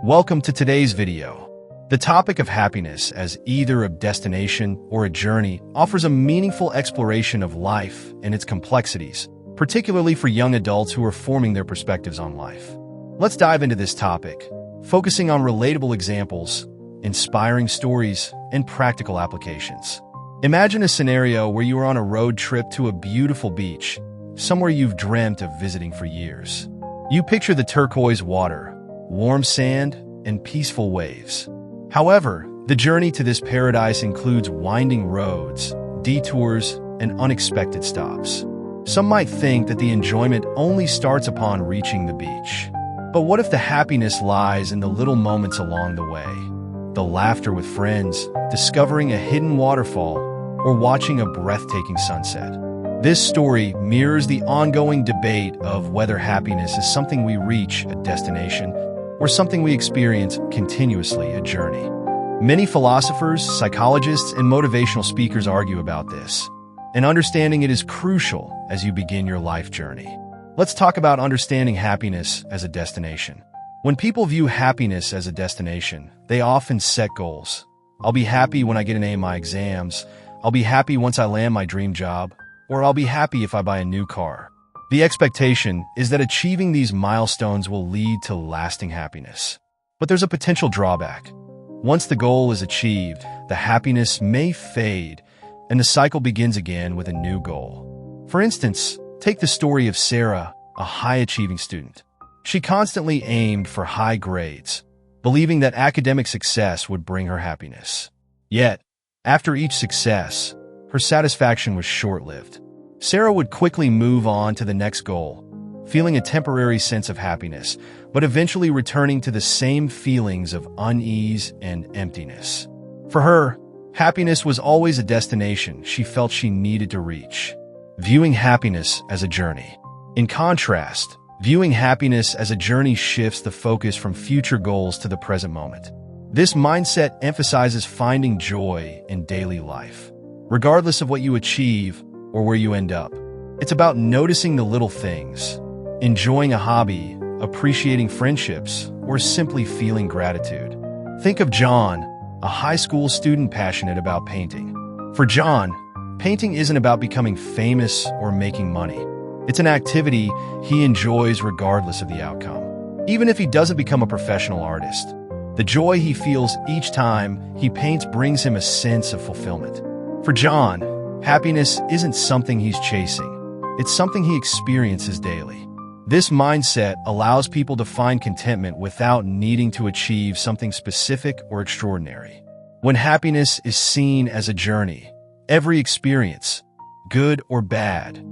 Welcome to today's video. The topic of happiness as either a destination or a journey offers a meaningful exploration of life and its complexities, particularly for young adults who are forming their perspectives on life. Let's dive into this topic, focusing on relatable examples, inspiring stories, and practical applications. Imagine a scenario where you are on a road trip to a beautiful beach, somewhere you've dreamt of visiting for years. You picture the turquoise water, warm sand, and peaceful waves. However, the journey to this paradise includes winding roads, detours, and unexpected stops. Some might think that the enjoyment only starts upon reaching the beach. But what if the happiness lies in the little moments along the way? The laughter with friends, discovering a hidden waterfall, or watching a breathtaking sunset. This story mirrors the ongoing debate of whether happiness is something we reach, a destination, or something we experience continuously, a journey. Many philosophers, psychologists, and motivational speakers argue about this, and understanding it is crucial as you begin your life journey. Let's talk about understanding happiness as a destination. When people view happiness as a destination, they often set goals. I'll be happy when I get an A in my exams, I'll be happy once I land my dream job, or I'll be happy if I buy a new car. The expectation is that achieving these milestones will lead to lasting happiness. But there's a potential drawback. Once the goal is achieved, the happiness may fade, and the cycle begins again with a new goal. For instance, take the story of Sarah, a high-achieving student. She constantly aimed for high grades, believing that academic success would bring her happiness. Yet, after each success, her satisfaction was short-lived. Sarah would quickly move on to the next goal, feeling a temporary sense of happiness, but eventually returning to the same feelings of unease and emptiness. For her, happiness was always a destination she felt she needed to reach, viewing happiness as a journey. In contrast, viewing happiness as a journey shifts the focus from future goals to the present moment. This mindset emphasizes finding joy in daily life, regardless of what you achieve or where you end up. It's about noticing the little things, enjoying a hobby, appreciating friendships, or simply feeling gratitude. Think of John, a high school student passionate about painting. For John, painting isn't about becoming famous or making money. It's an activity he enjoys regardless of the outcome. Even if he doesn't become a professional artist, the joy he feels each time he paints brings him a sense of fulfillment. For John, happiness isn't something he's chasing. It's something he experiences daily. This mindset allows people to find contentment without needing to achieve something specific or extraordinary. When happiness is seen as a journey, every experience, good or bad,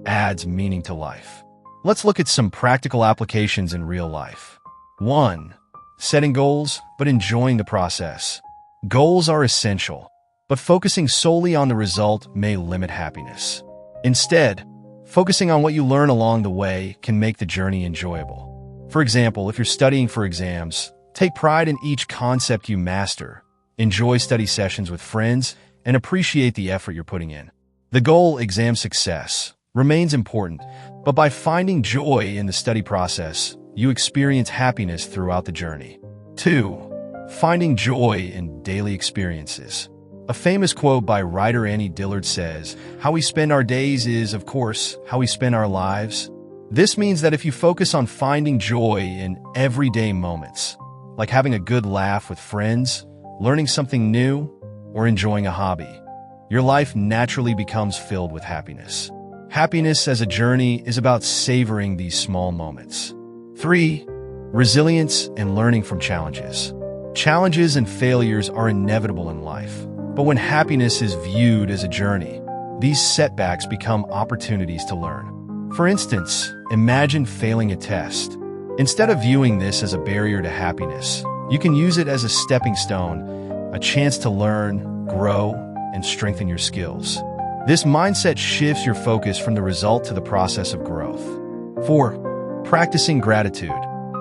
adds meaning to life. Let's look at some practical applications in real life. 1. Setting goals, but enjoying the process. Goals are essential, but focusing solely on the result may limit happiness. Instead, focusing on what you learn along the way can make the journey enjoyable. For example, if you're studying for exams, take pride in each concept you master, enjoy study sessions with friends, and appreciate the effort you're putting in. The goal, exam success, remains important, but by finding joy in the study process, you experience happiness throughout the journey. 2. Finding joy in daily experiences. A famous quote by writer Annie Dillard says, "How we spend our days is, of course, how we spend our lives." This means that if you focus on finding joy in everyday moments, like having a good laugh with friends, learning something new, or enjoying a hobby, your life naturally becomes filled with happiness. Happiness as a journey is about savoring these small moments. 3. Resilience and learning from challenges. Challenges and failures are inevitable in life. But when happiness is viewed as a journey, these setbacks become opportunities to learn. For instance, imagine failing a test. Instead of viewing this as a barrier to happiness, you can use it as a stepping stone, a chance to learn, grow, and strengthen your skills. This mindset shifts your focus from the result to the process of growth. 4. Practicing gratitude.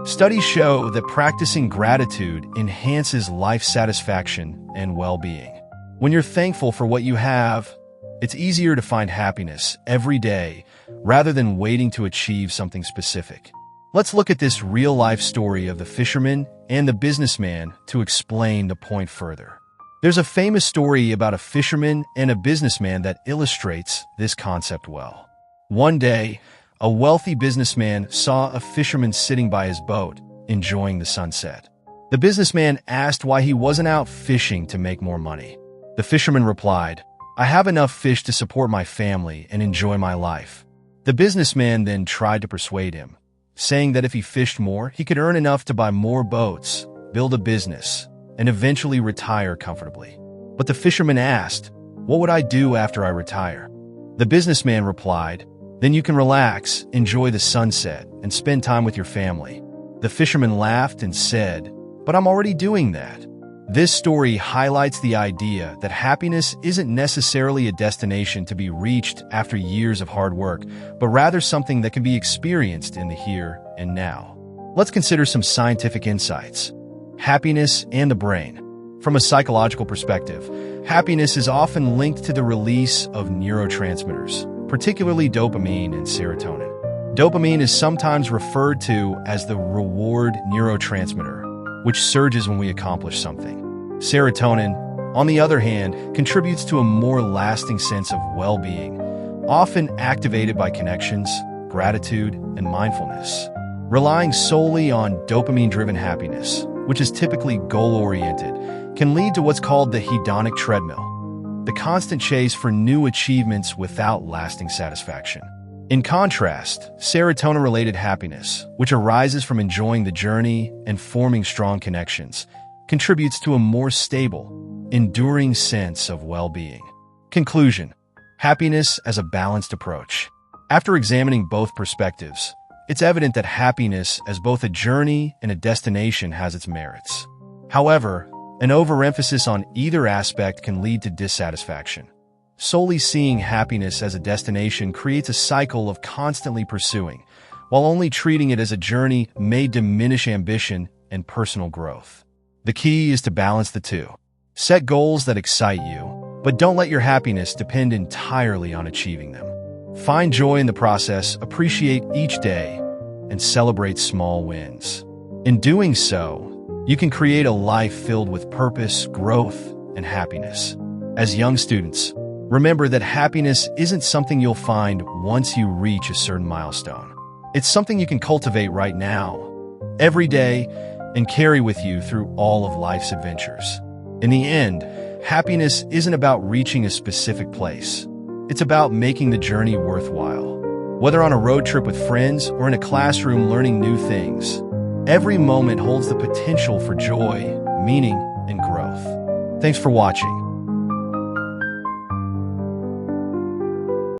Studies show that practicing gratitude enhances life satisfaction and well-being. When you're thankful for what you have, it's easier to find happiness every day rather than waiting to achieve something specific. Let's look at this real-life story of the fisherman and the businessman to explain the point further. There's a famous story about a fisherman and a businessman that illustrates this concept well. One day, a wealthy businessman saw a fisherman sitting by his boat, enjoying the sunset. The businessman asked why he wasn't out fishing to make more money. The fisherman replied, "I have enough fish to support my family and enjoy my life." The businessman then tried to persuade him, saying that if he fished more, he could earn enough to buy more boats, build a business, and eventually retire comfortably. But the fisherman asked, "What would I do after I retire?" The businessman replied, "Then you can relax, enjoy the sunset, and spend time with your family." The fisherman laughed and said, "But I'm already doing that." This story highlights the idea that happiness isn't necessarily a destination to be reached after years of hard work, but rather something that can be experienced in the here and now. Let's consider some scientific insights. Happiness and the brain. From a psychological perspective, happiness is often linked to the release of neurotransmitters, particularly dopamine and serotonin. Dopamine is sometimes referred to as the reward neurotransmitter, which surges when we accomplish something. Serotonin, on the other hand, contributes to a more lasting sense of well-being, often activated by connections, gratitude, and mindfulness. Relying solely on dopamine-driven happiness, which is typically goal-oriented, can lead to what's called the hedonic treadmill, the constant chase for new achievements without lasting satisfaction. In contrast, serotonin-related happiness, which arises from enjoying the journey and forming strong connections, contributes to a more stable, enduring sense of well-being. Conclusion: happiness as a balanced approach. After examining both perspectives, it's evident that happiness as both a journey and a destination has its merits. However, an overemphasis on either aspect can lead to dissatisfaction. Solely seeing happiness as a destination creates a cycle of constantly pursuing, while only treating it as a journey may diminish ambition and personal growth. The key is to balance the two. Set goals that excite you, but don't let your happiness depend entirely on achieving them. Find joy in the process, appreciate each day, and celebrate small wins. In doing so, you can create a life filled with purpose, growth, and happiness. As young students, remember that happiness isn't something you'll find once you reach a certain milestone. It's something you can cultivate right now, every day, and carry with you through all of life's adventures. In the end, happiness isn't about reaching a specific place. It's about making the journey worthwhile. Whether on a road trip with friends or in a classroom learning new things, every moment holds the potential for joy, meaning, and growth. Thanks for watching.